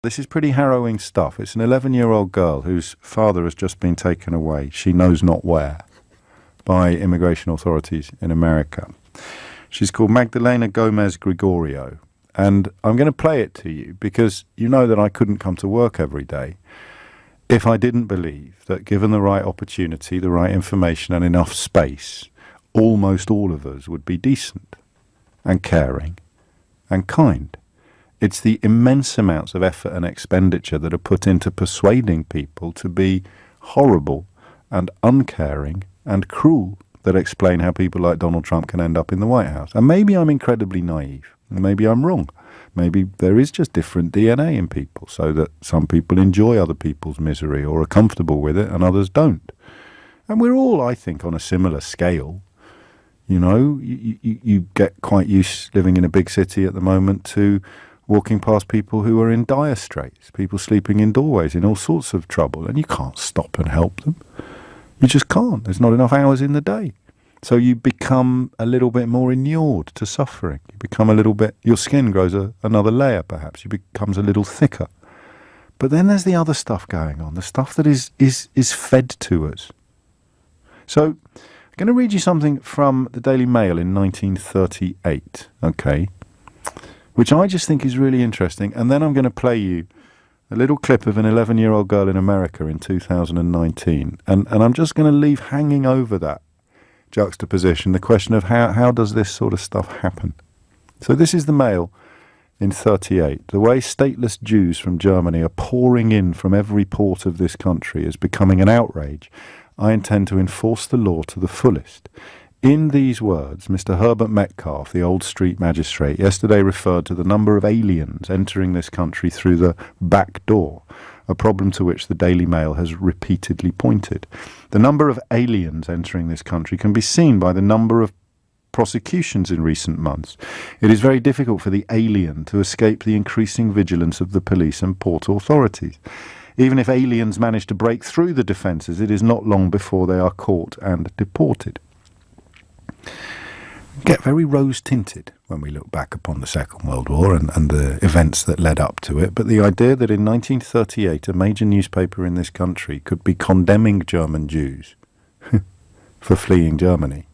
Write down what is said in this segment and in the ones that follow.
This is pretty harrowing stuff. It's an 11-year-old girl whose father has just been taken away, she knows not where, by immigration authorities in America. She's called Magdalena Gomez Gregorio. And I'm going to play it to you because you know that I couldn't come to work every day if I didn't believe that given the right opportunity, the right information and enough space, almost all of us would be decent and caring and kind. It's the immense amounts of effort and expenditure that are put into persuading people to be horrible and uncaring and cruel that explain how people like Donald Trump can end up in the White House. And maybe I'm incredibly naive. Maybe I'm wrong. Maybe there is just different DNA in people, so that some people enjoy other people's misery or are comfortable with it and others don't. And we're all, I think, on a similar scale. You know, you get quite used living in a big city at the moment to walking past people who are in dire straits, people sleeping in doorways in all sorts of trouble, and you can't stop and help them. You just can't. There's not enough hours in the day. So you become a little bit more inured to suffering. You become a little bit, your skin grows another layer perhaps. It becomes a little thicker. But then there's the other stuff going on, the stuff that is fed to us. So I'm going to read you something from the Daily Mail in 1938, okay, which I just think is really interesting. And then I'm going to play you a little clip of an 11-year-old girl in America in 2019. And I'm just going to leave hanging over that juxtaposition the question of how does this sort of stuff happen. So this is the Mail in 38. The way stateless Jews from Germany are pouring in from every port of this country is becoming an outrage. I intend to enforce the law to the fullest. In these words, Mr. Herbert Metcalfe, the old street magistrate, yesterday referred to the number of aliens entering this country through the back door, a problem to which the Daily Mail has repeatedly pointed. The number of aliens entering this country can be seen by the number of prosecutions in recent months. It is very difficult for the alien to escape the increasing vigilance of the police and port authorities. Even if aliens manage to break through the defences, it is not long before they are caught and deported. Get very rose-tinted when we look back upon the Second World War and the events that led up to it, but the idea that in 1938 a major newspaper in this country could be condemning German Jews for fleeing Germany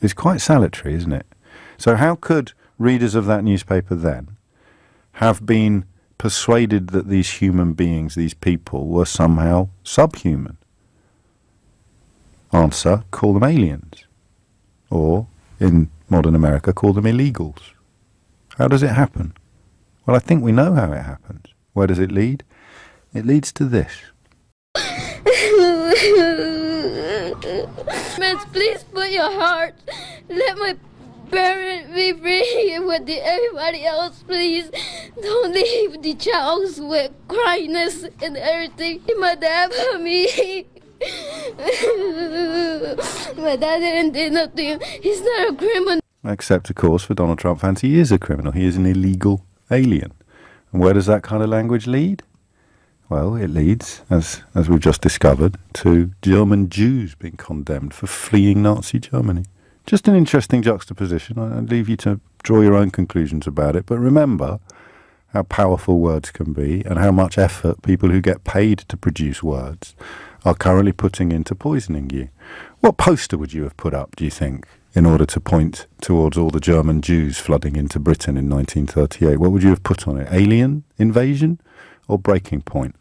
is quite salutary, isn't it? So how could readers of that newspaper then have been persuaded that these human beings, these people, were somehow subhuman? Answer, call them aliens. Or, in modern America, call them illegals. How does it happen? Well, I think we know how it happens. Where does it lead? It leads to this. Man, please put your heart. Let my parents be free with everybody else, please. Don't leave the child with cryness and everything. My dad for me. My dad didn't do nothing. He's not a criminal. Except, of course, for Donald Trump fans, he is a criminal. He is an illegal alien. And where does that kind of language lead? Well, it leads, as we've just discovered, to German Jews being condemned for fleeing Nazi Germany. Just an interesting juxtaposition. I leave you to draw your own conclusions about it. But remember how powerful words can be and how much effort people who get paid to produce words are currently putting into poisoning you. What poster would you have put up, do you think, in order to point towards all the German Jews flooding into Britain in 1938? What would you have put on it? Alien invasion or breaking point?